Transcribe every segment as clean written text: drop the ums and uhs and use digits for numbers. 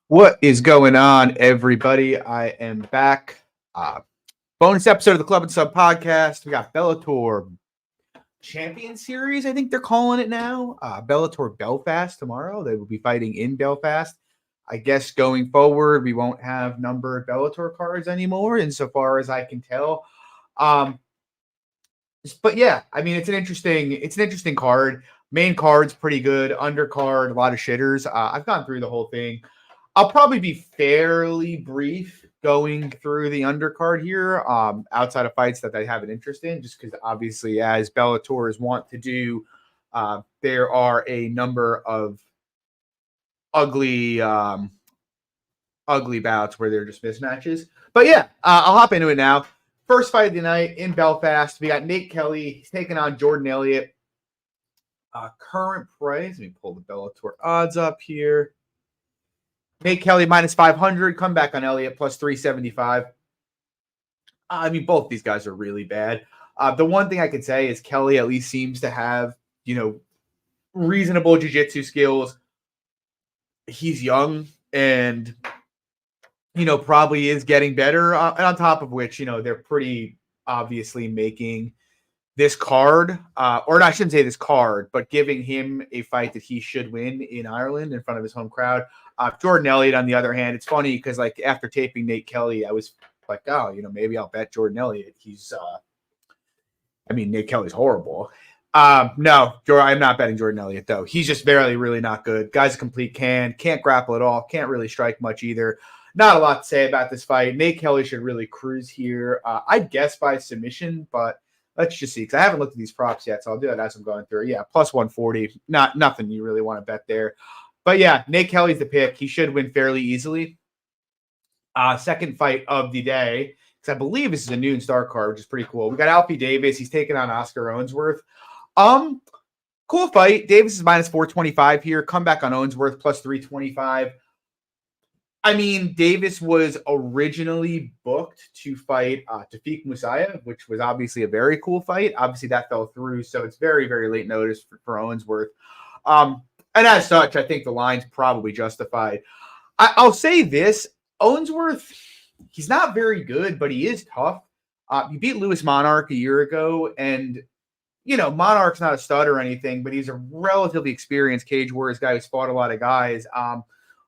What is going on, everybody? I am back. Bonus episode of the Club and Sub podcast. We got Bellator Champions Series, I think they're calling it now. Bellator Belfast tomorrow. They will be fighting in Belfast. I guess going forward, we won't have numbered Bellator cards anymore, insofar as I can tell. But yeah, I mean, it's an interesting card. Main card's pretty good. Undercard, a lot of shitters. I've gone through the whole thing. I'll probably be fairly brief going through the undercard here, outside of fights that I have an interest in, just because obviously, as Bellators want to do, there are a number of ugly bouts where they're just mismatches. But yeah, I'll hop into it now. First fight of the night in Belfast, we got Nate Kelly. He's taking on Jordan Elliott. Current price, let me pull the Bellator odds up here. Nate Kelly minus 500, come back on Elliott plus 375. I mean, both these guys are really bad. The one thing I can say is Kelly at least seems to have, reasonable jiu-jitsu skills. He's young and, probably is getting better. And on top of which, they're pretty obviously making this card, or I shouldn't say this card, but giving him a fight that he should win in Ireland in front of his home crowd. Jordan Elliott, on the other hand, it's funny because after taping Nate Kelly, I was like, oh, maybe I'll bet Jordan Elliott. Nate Kelly's horrible. No, I'm not betting Jordan Elliott, though. He's just barely really not good. Guy's a complete can't grapple at all, can't really strike much either. Not a lot to say about this fight. Nate Kelly should really cruise here. I'd guess by submission, but let's just see, because I haven't looked at these props yet, so I'll do that as I'm going through. Yeah, plus 140. Nothing you really want to bet there. But yeah, Nate Kelly's the pick. He should win fairly easily. Second fight of the day, because I believe this is a noon start card, which is pretty cool. We got Alfie Davis. He's taking on Oscar Ownsworth. Cool fight. Davis is minus 425 here. Come back on Ownsworth plus 325. I mean, Davis was originally booked to fight Tafik Musayev, which was obviously a very cool fight. Obviously, that fell through, so it's very, very late notice for Ownsworth. And as such, I think the line's probably justified. I'll say this. Ownsworth, he's not very good, but he is tough. He beat Lewis Monarch a year ago, and, Monarch's not a stud or anything, but he's a relatively experienced Cage Warriors guy who's fought a lot of guys.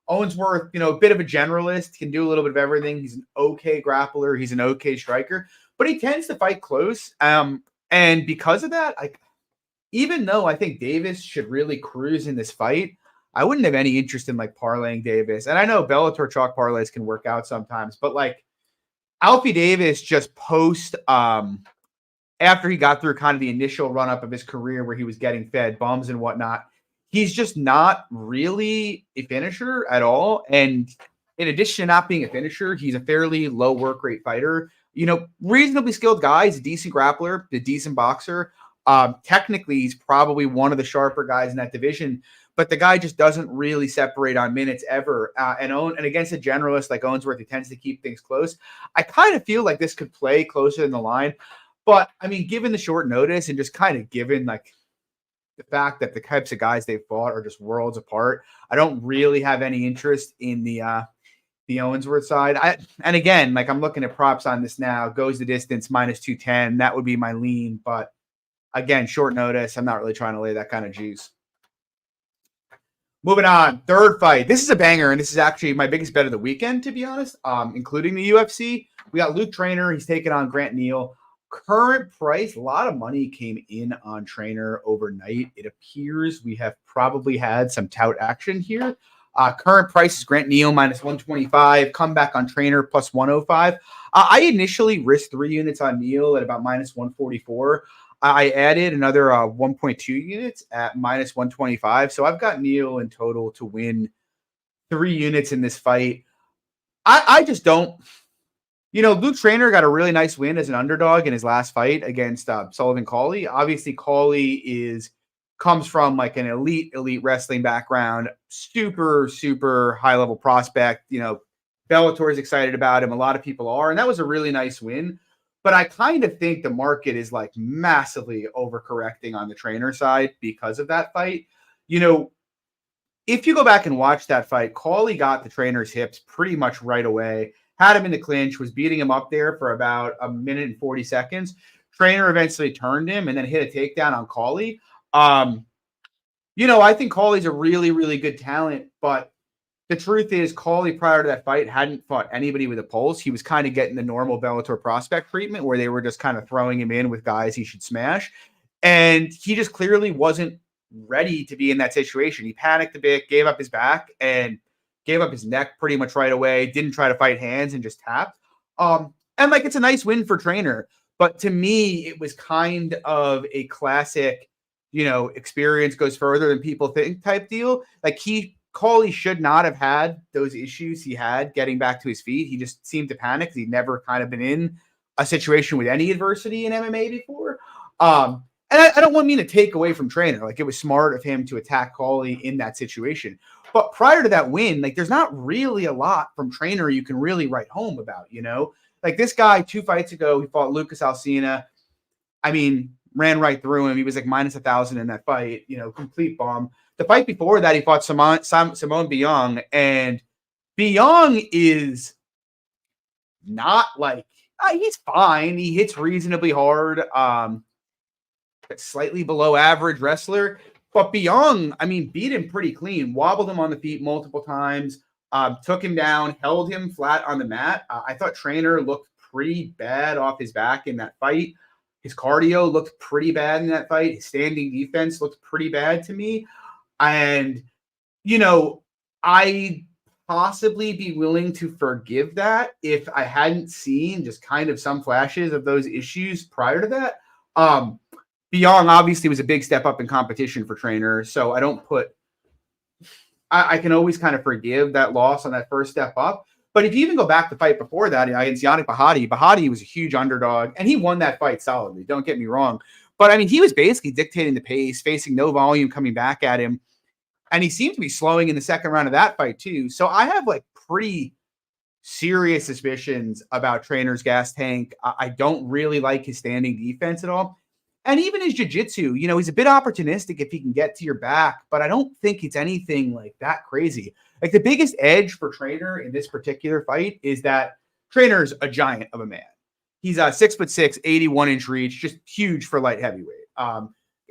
Ownsworth, a bit of a generalist, can do a little bit of everything. He's an okay grappler. He's an okay striker, but he tends to fight close. And because of that, even though I think Davis should really cruise in this fight, I wouldn't have any interest in parlaying Davis. And I know Bellator chalk parlays can work out sometimes, but Alfie Davis just after he got through kind of the initial run up of his career where he was getting fed bums and whatnot, he's just not really a finisher at all. And in addition to not being a finisher, he's a fairly low work rate fighter. Reasonably skilled guy. He's a decent grappler, a decent boxer. Technically, he's probably one of the sharper guys in that division, but the guy just doesn't really separate on minutes ever. And against a generalist like Ownsworth, he tends to keep things close. I kind of feel like this could play closer than the line. But, given the short notice and just kind of given, the fact that the types of guys they've fought are just worlds apart, I don't really have any interest in the Ownsworth side. And again, I'm looking at props on this now. Goes the distance, minus 210. That would be my lean. But, again, short notice. I'm not really trying to lay that kind of juice. Moving on, third fight. This is a banger, and this is actually my biggest bet of the weekend, to be honest, including the UFC. We got Luke Traynor. He's taking on Grant Neal. Current price, a lot of money came in on Traynor overnight. It appears we have probably had some tout action here. Current price is Grant Neal minus 125. Come back on Traynor plus 105. I initially risked 3 units on Neal at about minus 144. I added another 1.2 units at minus 125. So I've got Neal in total to win 3 units in this fight. I just don't. Luke Traynor got a really nice win as an underdog in his last fight against Sullivan Cauley. Obviously, Cauley comes from an elite wrestling background, super high level prospect. Bellator is excited about him. A lot of people are, and that was a really nice win. But I kind of think the market is massively overcorrecting on the Traynor side because of that fight. if you go back and watch that fight, Cawley got the trainer's hips pretty much right away, had him in the clinch, was beating him up there for about a minute and 40 seconds. Trainer eventually turned him and then hit a takedown on Cawley. I think Cawley's a really, really good talent, but the truth is Cawley prior to that fight hadn't fought anybody with a pulse. He was kind of getting the normal Bellator prospect treatment where they were just kind of throwing him in with guys he should smash. And he just clearly wasn't ready to be in that situation. He panicked a bit, gave up his back, and gave up his neck pretty much right away. Didn't try to fight hands and just tapped. And it's a nice win for Trainer. But to me, it was kind of a classic, experience goes further than people think type deal. Like Cawley should not have had those issues he had getting back to his feet. He just seemed to panic. He'd never kind of been in a situation with any adversity in MMA before. And I don't mean to take away from Trainer. Like, it was smart of him to attack Cawley in that situation. But prior to that win, like, there's not really a lot from Trainer you can really write home about, Like, this guy 2 fights ago, he fought Lucas Alcina. I mean, ran right through him. He was like minus 1,000 in that fight, complete bomb. The fight before that, he fought Simone Biong, and Biong is not like he's fine. He hits reasonably hard. Slightly below average wrestler, but Biong, beat him pretty clean. Wobbled him on the feet multiple times. Took him down, held him flat on the mat. I thought Trainer looked pretty bad off his back in that fight. His cardio looked pretty bad in that fight. His standing defense looked pretty bad to me. And, I'd possibly be willing to forgive that if I hadn't seen just kind of some flashes of those issues prior to that. Biong obviously was a big step up in competition for Trainer. So I can always kind of forgive that loss on that first step up. But if you even go back to the fight before that, against Yannick Bahati was a huge underdog, and he won that fight solidly. Don't get me wrong. But, he was basically dictating the pace, facing no volume coming back at him. And he seemed to be slowing in the second round of that fight, too. So I have, pretty serious suspicions about Trainer's gas tank. I don't really like his standing defense at all. And even his jiu-jitsu, he's a bit opportunistic if he can get to your back, but I don't think it's anything like that crazy. Like, the biggest edge for Trainer in this particular fight is that Trainer's a giant of a man. He's 6'6", 81-inch reach, just huge for light heavyweight.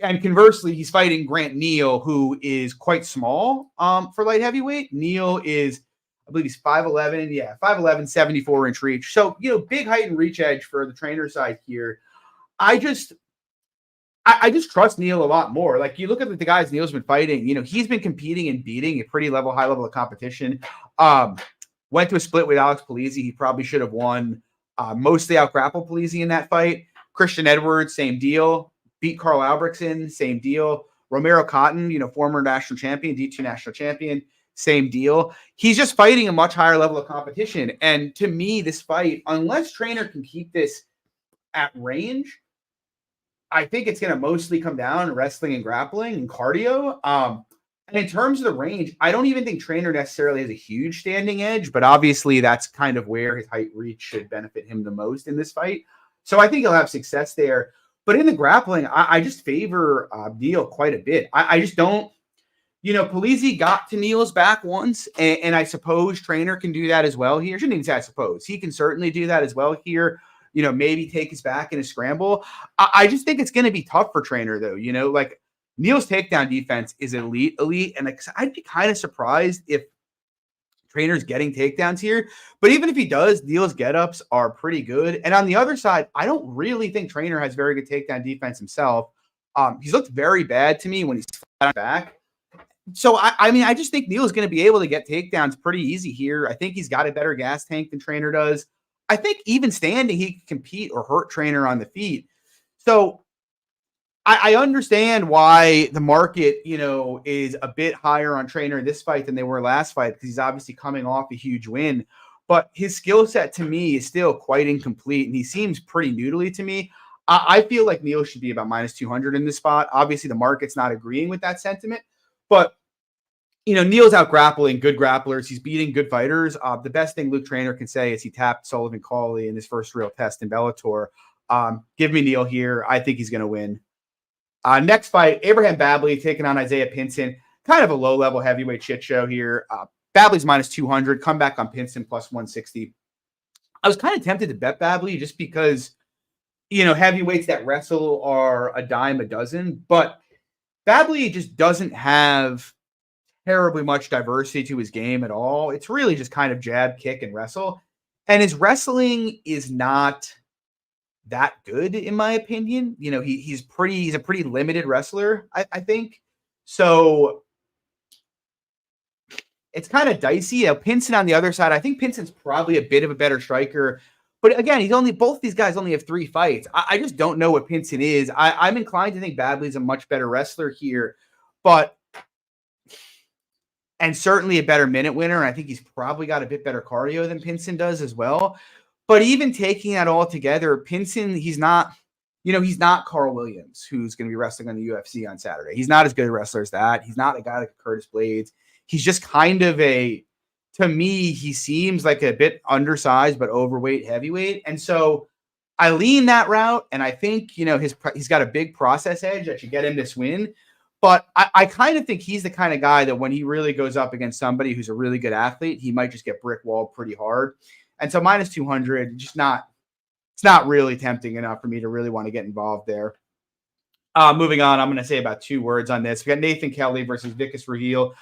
And conversely, he's fighting Grant Neal, who is quite small for light heavyweight. Neal is, I believe he's 5'11", 5'11", 74-inch reach. So, big height and reach edge for the Trainer side here. I just trust Neal a lot more. Like, you look at the guys Neal's been fighting, he's been competing and beating a pretty high level of competition. Went to a split with Alex Polizzi. He probably should have won. Mostly out-grappled Polizzi in that fight. Christian Edwards, same deal. Beat Carl Albrechtsen, same deal. Romero Cotton, former national champion, D2 national champion, same deal. He's just fighting a much higher level of competition. And to me, this fight, unless Trainer can keep this at range, I think it's going to mostly come down to wrestling and grappling and cardio. And in terms of the range, I don't even think Trainer necessarily has a huge standing edge, but obviously that's kind of where his height reach should benefit him the most in this fight. So I think he'll have success there. But in the grappling, I just favor Neal quite a bit. I just don't, Polizzi got to Neal's back once, and I suppose Trainer can do that as well here. Shouldn't even say I suppose. He can certainly do that as well here. Maybe take his back in a scramble. I just think it's going to be tough for Trainer, though. Neal's takedown defense is elite. And I'd be kind of surprised if Trainer's getting takedowns here. But even if he does, Neal's get-ups are pretty good. And on the other side, I don't really think Trainer has very good takedown defense himself. He's looked very bad to me when he's flat on back. So, I just think Neal is going to be able to get takedowns pretty easy here. I think he's got a better gas tank than Trainer does. I think even standing, he can compete or hurt Trainer on the feet. So I understand why the market, is a bit higher on Trainer in this fight than they were last fight, because he's obviously coming off a huge win. But his skill set to me is still quite incomplete, and he seems pretty noodly to me. I feel like Neal should be about minus 200 in this spot. Obviously, the market's not agreeing with that sentiment, but Neal's out grappling good grapplers. He's beating good fighters. The best thing Luke Trainer can say is he tapped Sullivan Cawley in his first real test in Bellator. Give me Neal here. I think he's going to win. Next fight, Abraham Babley taking on Isaiah Pinson. kind of a low-level heavyweight shit show here. Babley's minus 200, come back on Pinson plus 160. I was kind of tempted to bet Babley just because, heavyweights that wrestle are a dime a dozen, but Babley just doesn't have terribly much diversity to his game at all. It's really just kind of jab, kick, and wrestle. And his wrestling is not that good, in my opinion. He's a pretty limited wrestler, I think. So it's kind of dicey. Pinson on the other side, I think Pinson's probably a bit of a better striker. But again, both these guys only have 3 fights. I just don't know what Pinson is. I'm inclined to think Babley's a much better wrestler here, and certainly a better minute winner. And I think he's probably got a bit better cardio than Pinson does as well. But even taking that all together, Pinson, he's not Carl Williams, who's going to be wrestling on the UFC on Saturday. He's not as good a wrestler as that. He's not a guy like Curtis Blades. He's just kind of to me, he seems like a bit undersized, but overweight heavyweight. And so I lean that route. And I think, he's got a big process edge that should get him this win. But I kind of think he's the kind of guy that when he really goes up against somebody who's a really good athlete, he might just get brick walled pretty hard. And so minus 200, it's not really tempting enough for me to really want to get involved there. Moving on, I'm going to say about 2 words on this. We got Nathan Kelly versus Vikas Ruhil.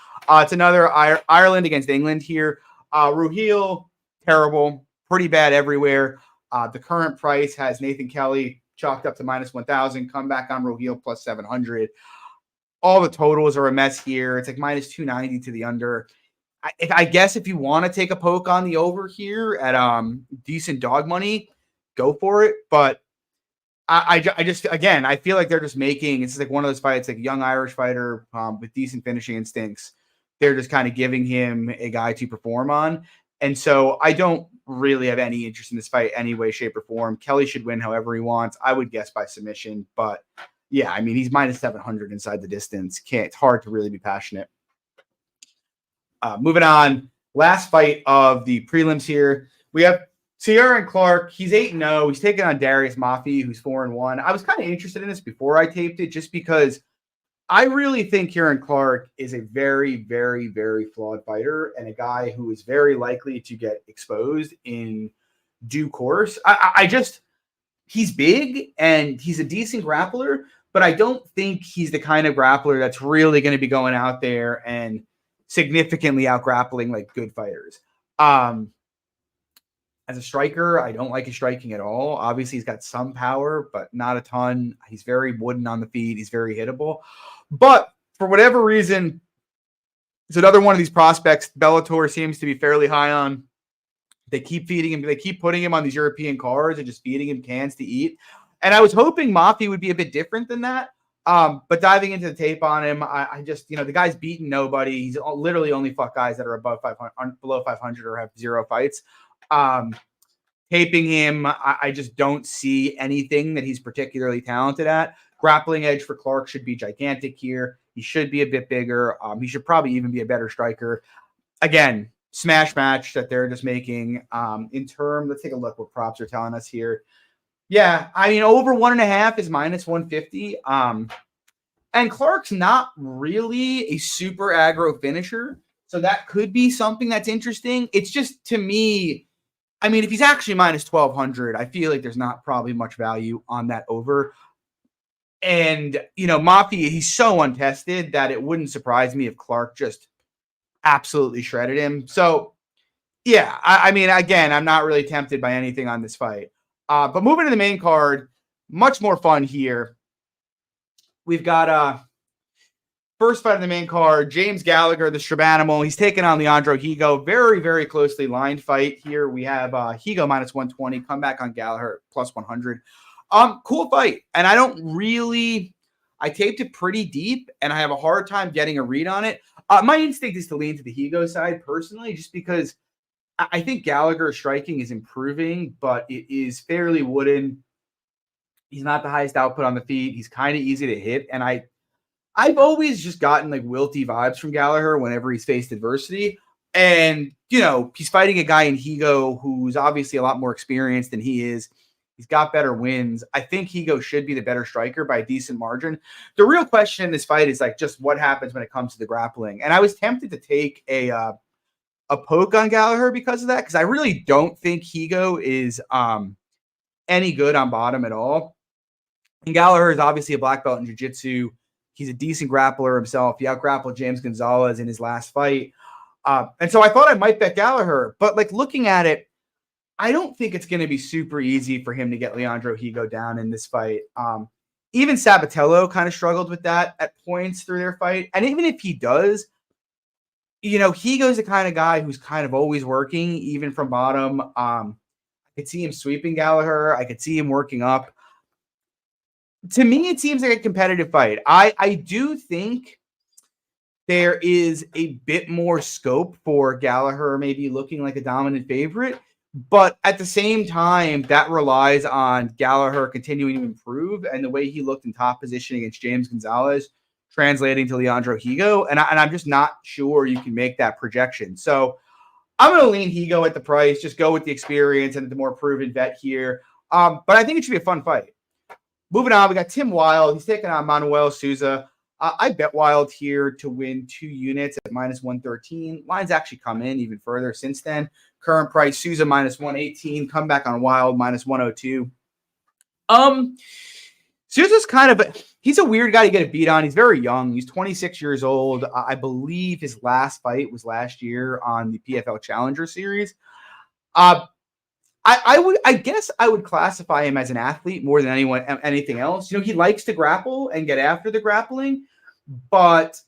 It's another Ireland against England here. Ruhil, terrible, pretty bad everywhere. The current price has Nathan Kelly chalked up to minus 1,000, come back on Ruhil plus 700. All the totals are a mess here. It's like minus 290 to the under. I guess if you want to take a poke on the over here at decent dog money, go for it. But I just, again, I feel like they're just it's like one of those fights, like a young Irish fighter with decent finishing instincts. They're just kind of giving him a guy to perform on. And so I don't really have any interest in this fight any way, shape, or form. Kelly should win however he wants. I would guess by submission, but yeah, I mean, he's minus 700 inside the distance. It's hard to really be passionate. Moving on, last fight of the prelims here. We have Sierra and Clarke. He's 8-0. He's taking on Darius Mafi, who's 4-1. I was kind of interested in this before I taped it just because I really think Kieran Clarke is a very, very, very flawed fighter and a guy who is very likely to get exposed in due course. He's big and he's a decent grappler, but I don't think he's the kind of grappler that's really going to be going out there and significantly out grappling like good fighters. As a striker, I don't like his striking at all. Obviously, he's got some power, but not a ton. He's very wooden on the feet. He's very hittable. But for whatever reason, it's another one of these prospects Bellator seems to be fairly high on. They keep feeding him. They keep putting him on these European cards and just feeding him cans to eat. And I was hoping Mafi would be a bit different than that. But diving into the tape on him, I just, the guy's beaten nobody. He's literally only fought guys that are below 500 or have 0 fights. Taping him, I just don't see anything that he's particularly talented at. Grappling edge for Clarke should be gigantic here. He should be a bit bigger. He should probably even be a better striker. Again, smash match that they're just making. Let's take a look what props are telling us here. Yeah, I mean, over 1.5 is minus 150. And Clarke's not really a super aggro finisher, so that could be something that's interesting. It's just, to me, I mean, if he's actually minus 1,200, I feel like there's not probably much value on that over. And, Mafi, he's so untested that it wouldn't surprise me if Clarke just absolutely shredded him. So, yeah, I mean, again, I'm not really tempted by anything on this fight. But moving to the main card, much more fun here. We've got first fight of the main card, James Gallagher, the Strabanimal. He's taking on Leandro Higo. Very, very closely lined fight here. We have Higo minus 120, come back on Gallagher plus 100. Cool fight. And I taped it pretty deep, and I have a hard time getting a read on it. My instinct is to lean to the Higo side personally, just because I think Gallagher's striking is improving, but it is fairly wooden. He's not the highest output on the feet. He's kind of easy to hit. And I've always just gotten like wilty vibes from Gallagher whenever he's faced adversity. And, he's fighting a guy in Higo who's obviously a lot more experienced than he is. He's got better wins. I think Higo should be the better striker by a decent margin. The real question in this fight is like just what happens when it comes to the grappling. And I was tempted to take a poke on Gallagher because of that, because I really don't think Higo is any good on bottom at all. And Gallagher is obviously a black belt in jiu-jitsu. He's a decent grappler himself. He out-grappled James Gonzalez in his last fight. And so I thought I might bet Gallagher. But like looking at it, I don't think it's going to be super easy for him to get Leandro Higo down in this fight. Even Sabatello kind of struggled with that at points through their fight. And even if he does, you know, Higo's the kind of guy who's kind of always working, even from bottom. I could see him sweeping Gallagher. I could see him working up. To me, it seems like a competitive fight. I do think there is a bit more scope for Gallagher maybe looking like a dominant favorite. But at the same time, that relies on Gallagher continuing to improve and the way he looked in top position against James Gonzalez translating to Leandro Higo. And I'm just not sure you can make that projection. So I'm going to lean Higo at the price, just go with the experience and the more proven vet here. But I think it should be a fun fight. Moving on, we got Tim Wilde. He's taking on Manuel Sousa. I bet Wilde here to win 2 units at -113. Line's actually come in even further since then. Current price, Sousa -118. Come back on Wilde -102. Sousa's kind of he's a weird guy to get a beat on. He's very young. He's 26 years old. I believe his last fight was last year on the PFL Challenger Series. I guess I would classify him as an athlete more than anything else. You know, he likes to grapple and get after the grappling, but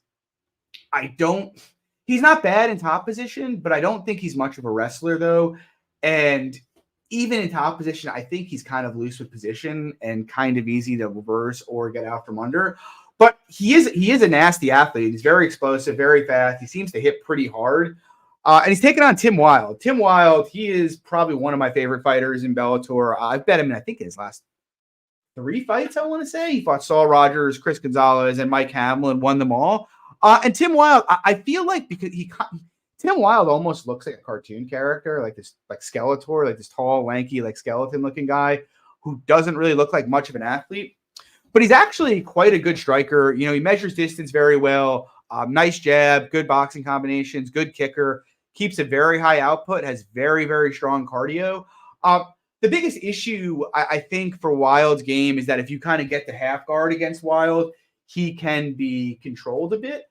he's not bad in top position, but I don't think he's much of a wrestler though. And even in top position, I think he's kind of loose with position and kind of easy to reverse or get out from under. But he is a nasty athlete. He's very explosive, very fast. He seems to hit pretty hard. And he's taking on Tim Wilde. Tim Wilde, he is probably one of my favorite fighters in Bellator. I've bet him in, I think, in his last 3 fights, I want to say. He fought Saul Rogers, Chris Gonzalez, and Mike Hamill and won them all. And Tim Wilde, I feel like because Tim Wilde almost looks like a cartoon character, like this, like Skeletor, like this tall, lanky, like skeleton-looking guy who doesn't really look like much of an athlete. But he's actually quite a good striker. You know, he measures distance very well. Nice jab, good boxing combinations, good kicker. Keeps a very high output, has very, very strong cardio. The biggest issue, I think, for Wilde's game is that if you kind of get the half guard against Wilde, he can be controlled a bit.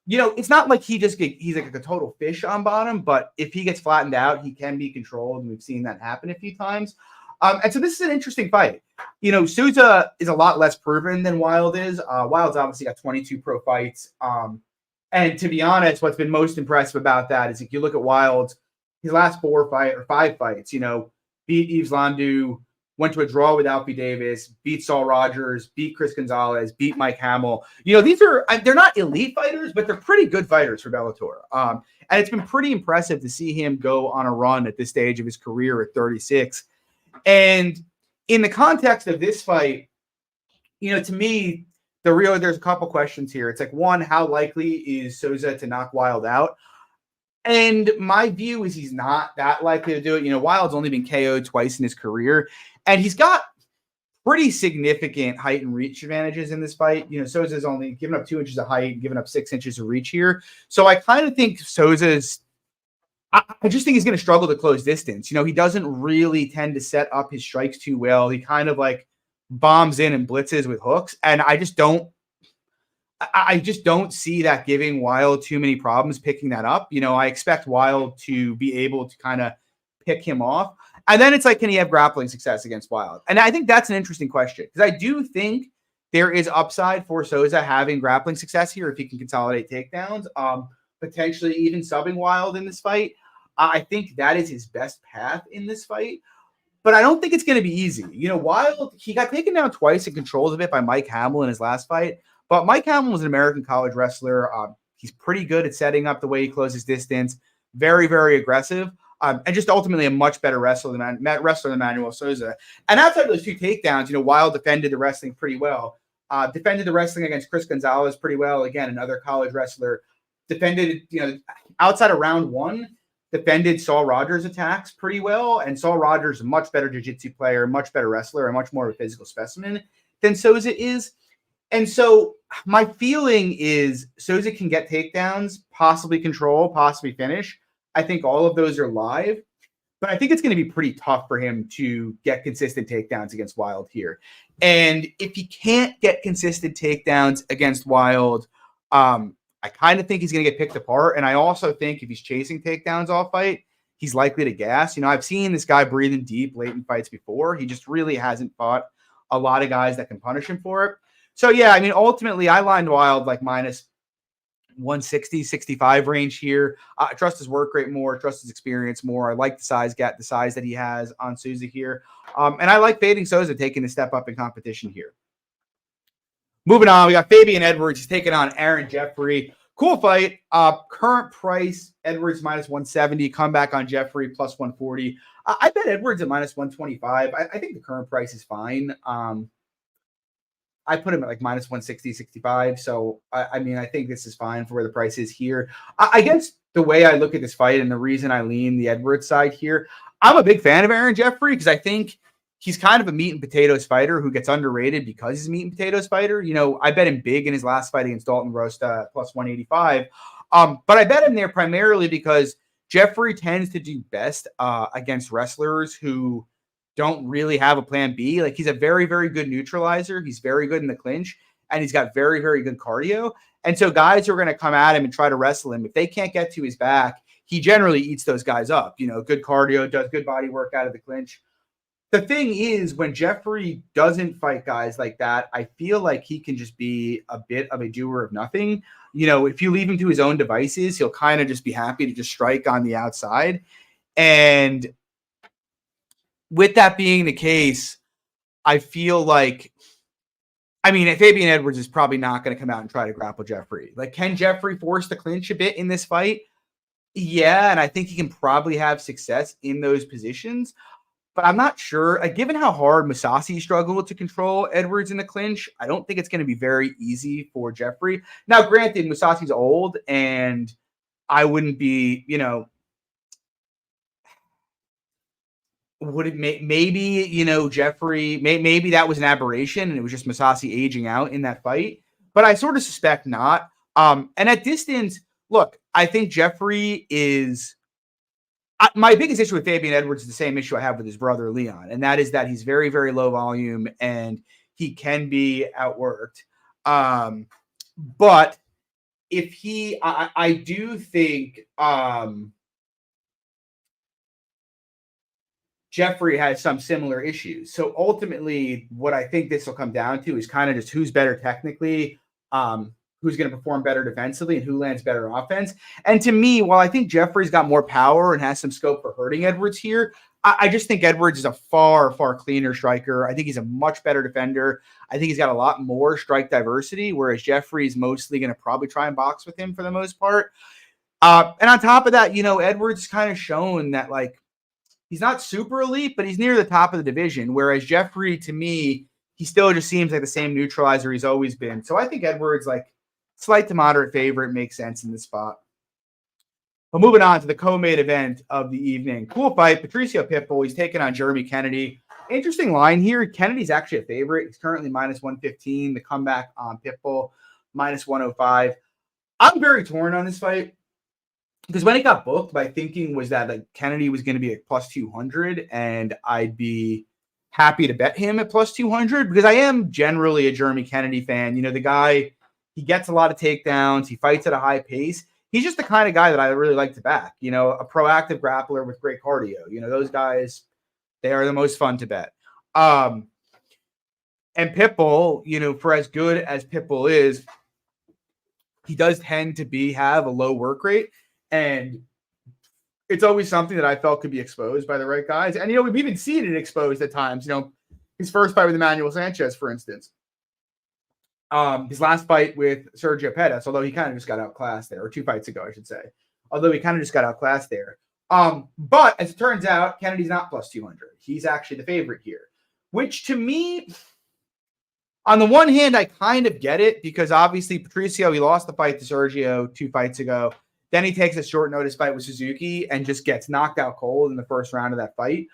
You know, it's not like he's like a total fish on bottom, but if he gets flattened out, he can be controlled, and we've seen that happen a few times. And so this is an interesting fight. You know, Sousa is a lot less proven than Wilde is. Wilde's obviously got 22 pro fights. And to be honest, what's been most impressive about that is if you look at Wilde's, his last 5 fights, you know, beat Yves Landu, went to a draw with Alfie Davis, beat Saul Rogers, beat Chris Gonzalez, beat Mike Hamill. You know, they're not elite fighters, but they're pretty good fighters for Bellator. And it's been pretty impressive to see him go on a run at this stage of his career at 36. And in the context of this fight, you know, to me, there's a couple questions here. It's like, one, how likely is Sousa to knock Wilde out? And my view is he's not that likely to do it. You know, Wilde's only been KO'd twice in his career, and he's got pretty significant height and reach advantages in this fight. You know, Sousa's only given up 2 inches of height, given up 6 inches of reach here. So I kind of think I just think he's going to struggle to close distance. You know, he doesn't really tend to set up his strikes too well. He kind of like bombs in and blitzes with hooks. And I just don't see that giving Wilde too many problems picking that up. You know, I expect Wilde to be able to kind of pick him off. And then it's like, can he have grappling success against Wilde? And I think that's an interesting question, because I do think there is upside for Sousa having grappling success here if he can consolidate takedowns, potentially even subbing Wilde in this fight. I think that is his best path in this fight. But I don't think it's going to be easy. You know, Wilde, he got taken down twice and controlled a bit by Mike Hamill in his last fight. But Mike Hamill was an American college wrestler. He's pretty good at setting up the way he closes distance. Very, very aggressive. And just ultimately a much better wrestler than Manuel Sousa. And outside of those 2 takedowns, you know, Wilde defended the wrestling pretty well. Defended the wrestling against Chris Gonzalez pretty well. Again, another college wrestler. Defended, you know, outside of round 1, defended Saul Rogers' attacks pretty well, and Saul Rogers is a much better jiu-jitsu player, much better wrestler, and much more of a physical specimen than Sousa is. And so my feeling is Sousa can get takedowns, possibly control, possibly finish. I think all of those are live, but I think it's going to be pretty tough for him to get consistent takedowns against Wilde here. And if he can't get consistent takedowns against Wilde, I kind of think he's going to get picked apart. And I also think if he's chasing takedowns all fight, he's likely to gas. I've seen this guy breathing deep late in fights before. He just really hasn't fought a lot of guys that can punish him for it. So, yeah, I mean, ultimately, I lined Wilde like minus 160, 65 range here. I trust his work rate more, trust his experience more. I like the size that he has on Sousa here. And I like fading Sousa taking a step up in competition here. Moving on, we got Fabian Edwards. He's taking on Aaron Jeffrey. Cool fight. Current price, Edwards minus 170. Comeback on Jeffrey plus 140. I bet Edwards at minus 125. I think the current price is fine. I put him at like minus 160, 65. So, I mean, I think this is fine for where the price is here. I guess the way I look at this fight and the reason I lean the Edwards side here, I'm a big fan of Aaron Jeffrey because I think he's kind of a meat and potatoes fighter who gets underrated because he's a meat and potatoes fighter. I bet him big in his last fight against Dalton Rosta plus 185. But I bet him there primarily because Jeffrey tends to do best against wrestlers who don't really have a plan B. Like, he's a very, very good neutralizer. He's very good in the clinch, and he's got very, very good cardio. And so guys who are going to come at him and try to wrestle him, if they can't get to his back, he generally eats those guys up. Good cardio, does good body work out of the clinch. The thing is, when Jeffrey doesn't fight guys like that, I feel like he can just be a bit of a doer of nothing. If you leave him to his own devices, he'll kind of just be happy to just strike on the outside. And with that being the case, I feel like, Fabian Edwards is probably not going to come out and try to grapple Jeffrey. Like, can Jeffrey force the clinch a bit in this fight? Yeah, and I think he can probably have success in those positions. But I'm not sure. Given how hard Mafi struggled to control Edwards in the clinch, I don't think it's going to be very easy for Jeffrey. Now, granted, Mafi's old, and I wouldn't be, would it maybe, Jeffrey, maybe that was an aberration and it was just Mafi aging out in that fight. But I sort of suspect not. And at distance, look, I think Jeffrey is... my biggest issue with Fabian Edwards is the same issue I have with his brother, Leon. And that is that he's very, very low volume and he can be outworked. But if I do think Jeffrey has some similar issues. So ultimately, what I think this will come down to is kind of just who's better technically, who's going to perform better defensively, and who lands better offense. And to me, while I think Jeffrey's got more power and has some scope for hurting Edwards here, I just think Edwards is a far, far cleaner striker. I think he's a much better defender. I think he's got a lot more strike diversity, whereas Jeffrey's mostly going to probably try and box with him for the most part. And on top of that, Edwards kind of shown that, like, he's not super elite, but he's near the top of the division, whereas Jeffrey, to me, he still just seems like the same neutralizer he's always been. So I think Edwards, like, slight to moderate favorite, makes sense in this spot. But moving on to the co-main event of the evening. Cool fight. Patricio Pitbull. He's taking on Jeremy Kennedy. Interesting line here. Kennedy's actually a favorite. He's currently minus 115. The comeback on Pitbull, minus 105. I'm very torn on this fight because when it got booked, my thinking was that, like, Kennedy was going to be at plus 200, and I'd be happy to bet him at plus 200 because I am generally a Jeremy Kennedy fan. The guy, he gets a lot of takedowns. He fights at a high pace. He's just the kind of guy that I really like to back, a proactive grappler with great cardio. Those guys, they are the most fun to bet. And Pitbull, for as good as Pitbull is, he does tend to have a low work rate. And it's always something that I felt could be exposed by the right guys. And, we've even seen it exposed at times. His first fight with Emmanuel Sanchez, for instance. His last fight with Sergio Pettis, although he kind of just got outclassed there, or 2 fights ago, I should say. Although he kind of just got outclassed there. But as it turns out, Kennedy's not plus 200. He's actually the favorite here, which to me, on the one hand, I kind of get it because obviously Patricio, he lost the fight to Sergio 2 fights ago. Then he takes a short notice fight with Suzuki and just gets knocked out cold in the first round of that fight.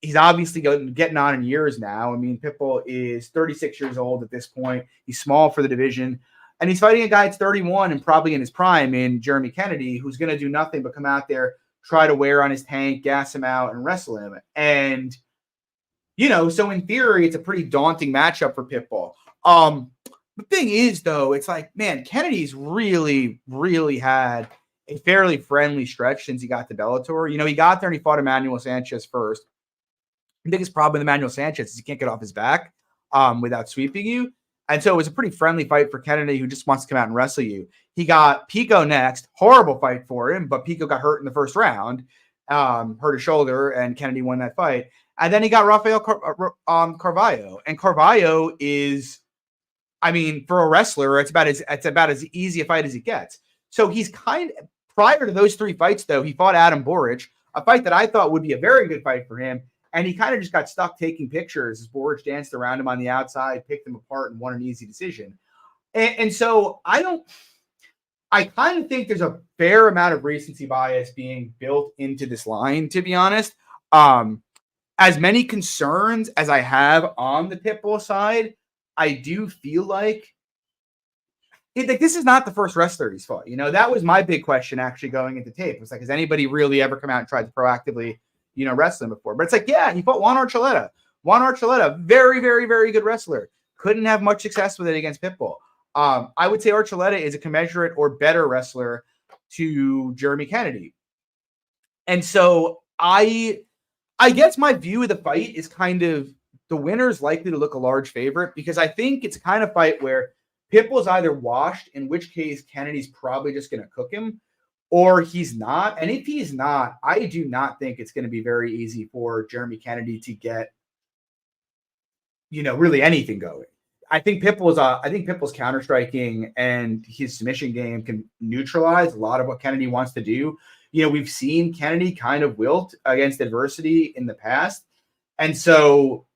He's obviously getting on in years now. I mean, Pitbull is 36 years old at this point. He's small for the division. And he's fighting a guy that's 31 and probably in his prime in Jeremy Kennedy, who's going to do nothing but come out there, try to wear on his tank, gas him out, and wrestle him. And, so in theory, it's a pretty daunting matchup for Pitbull. The thing is, though, it's like, man, Kennedy's really, really had a fairly friendly stretch since he got to Bellator. He got there and he fought Emmanuel Sanchez first. The biggest problem with Emmanuel Sanchez is he can't get off his back without sweeping you. And so it was a pretty friendly fight for Kennedy, who just wants to come out and wrestle you. He got Pico next. Horrible fight for him, but Pico got hurt in the first round, hurt his shoulder, and Kennedy won that fight. And then he got Rafael Carvalho. And Carvalho is, for a wrestler, it's about as easy a fight as he gets. So he's prior to those three fights, though, he fought Adam Boric, a fight that I thought would be a very good fight for him. And he kind of just got stuck taking pictures as Boric danced around him on the outside, picked him apart, and won an easy decision. And so I kind of think there's a fair amount of recency bias being built into this line, to be honest. As many concerns as I have on the Pitbull side, I do feel like this is not the first wrestler he's fought. That was my big question actually going into tape. It was like, has anybody really ever come out and tried to proactively wrestling before? But it's like, yeah, he fought Juan Archuleta. Juan Archuleta, very, very, very good wrestler. Couldn't have much success with it against Pitbull. I would say Archuleta is a commensurate or better wrestler to Jeremy Kennedy. And so I guess my view of the fight is kind of the winner's likely to look a large favorite, because I think it's a kind of fight where Pitbull's either washed, in which case Kennedy's probably just going to cook him, or he's not. And if he's not, I do not think it's going to be very easy for Jeremy Kennedy to get, really anything going. I think Pitbull's counter striking and his submission game can neutralize a lot of what Kennedy wants to do. We've seen Kennedy kind of wilt against adversity in the past. And so,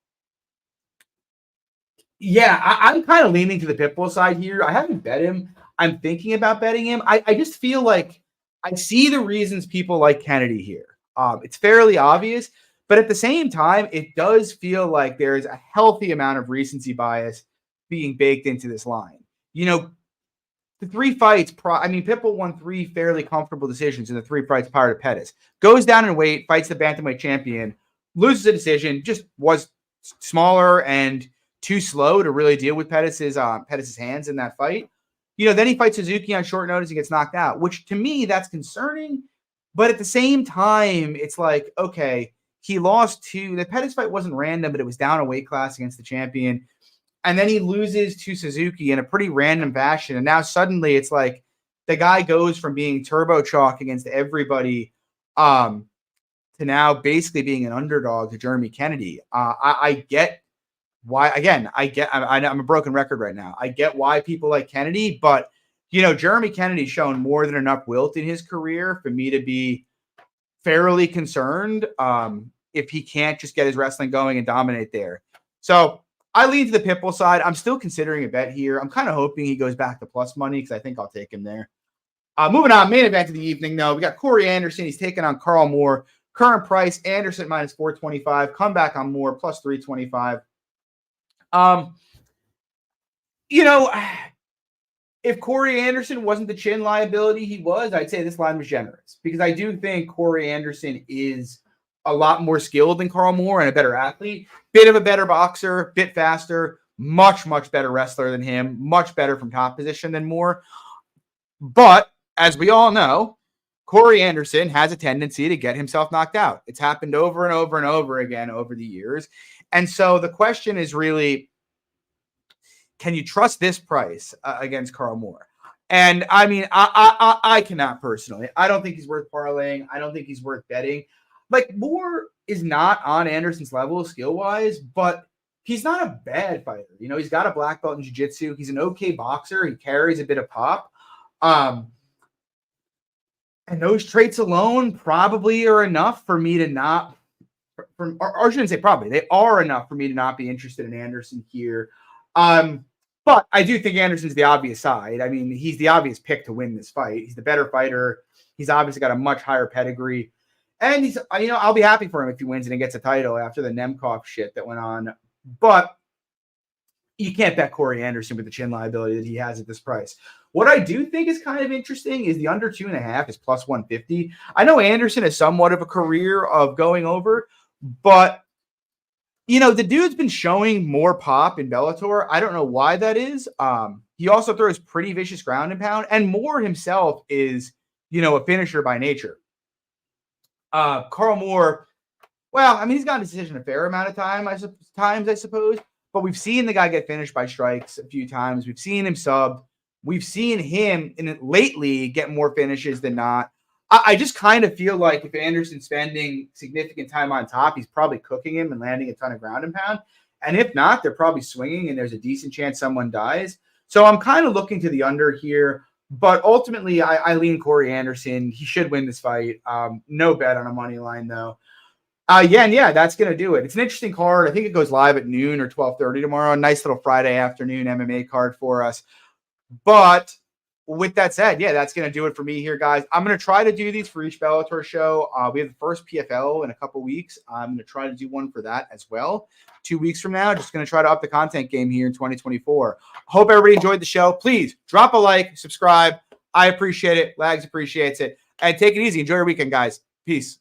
yeah, I'm kind of leaning to the Pitbull side here. I haven't bet him. I'm thinking about betting him. I just feel like I see the reasons people like Kennedy here. It's fairly obvious, but at the same time, it does feel like there's a healthy amount of recency bias being baked into this line. The three fights, Pitbull won 3 fairly comfortable decisions in the 3 fights prior to Pettis. Goes down in weight, fights the bantamweight champion, loses a decision, just was smaller and too slow to really deal with Pettis's hands in that fight. Then he fights Suzuki on short notice and gets knocked out, which to me, that's concerning. But at the same time, it's like, okay, he lost the Pettis fight wasn't random, but it was down a weight class against the champion. And then he loses to Suzuki in a pretty random fashion. And now suddenly it's like the guy goes from being turbo chalk against everybody to now basically being an underdog to Jeremy Kennedy. I get why, again, I'm a broken record right now. I get why people like Kennedy, but, Jeremy Kennedy's shown more than enough wilt in his career for me to be fairly concerned if he can't just get his wrestling going and dominate there. So I lean to the Pitbull side. I'm still considering a bet here. I'm kind of hoping he goes back to plus money because I think I'll take him there. Moving on, main event of the evening, though. We got Corey Anderson. He's taking on Carl Moore. Current price, Anderson minus 425. Comeback on Moore, plus 325. If Corey Anderson wasn't the chin liability he was, I'd say this line was generous, because I do think Corey Anderson is a lot more skilled than Carl Moore and a better athlete, bit of a better boxer, bit faster, much, much better wrestler than him, much better from top position than Moore. But as we all know, Corey Anderson has a tendency to get himself knocked out. It's happened over and over and over again over the years. And so the question is really, can you trust this price against Carl Moore? And I cannot personally. I don't think he's worth parlaying. I don't think he's worth betting. Like, Moore is not on Anderson's level skill-wise, but he's not a bad fighter. He's got a black belt in jiu-jitsu. He's an okay boxer. He carries a bit of pop. And those traits alone probably are enough for me to not, or I shouldn't say probably, they are enough for me to not be interested in Anderson here. But But I do think Anderson's the obvious side. I mean, he's the obvious pick to win this fight. He's the better fighter. He's obviously got a much higher pedigree. And he's, I'll be happy for him if he wins and gets a title after the Nemkov shit that went on. But you can't bet Corey Anderson with the chin liability that he has at this price. What I do think is kind of interesting is the under 2.5 is plus 150. I know Anderson has somewhat of a career of going over, but the dude's been showing more pop in Bellator. I don't know why that is. He also throws pretty vicious ground and pound, and Moore himself is, a finisher by nature. Carl Moore, well, he's gotten a decision a fair amount of times, I suppose, but we've seen the guy get finished by strikes a few times. We've seen him sub. We've seen him lately get more finishes than not. I just kind of feel like if Anderson's spending significant time on top, he's probably cooking him and landing a ton of ground and pound. And if not, they're probably swinging and there's a decent chance someone dies. So I'm kind of looking to the under here. But ultimately, I lean Corey Anderson. He should win this fight. No bet on a money line, though. That's going to do it. It's an interesting card. I think it goes live at noon or 12:30 tomorrow. A nice little Friday afternoon MMA card for us. But with that said, that's going to do it for me here, guys. I'm going to try to do these for each Bellator show. We have the first PFL in a couple weeks. I'm going to try to do one for that as well. 2 weeks from now, just going to try to up the content game here in 2024. Hope everybody enjoyed the show. Please drop a like, subscribe. I appreciate it. Lags appreciates it. And take it easy. Enjoy your weekend, guys. Peace.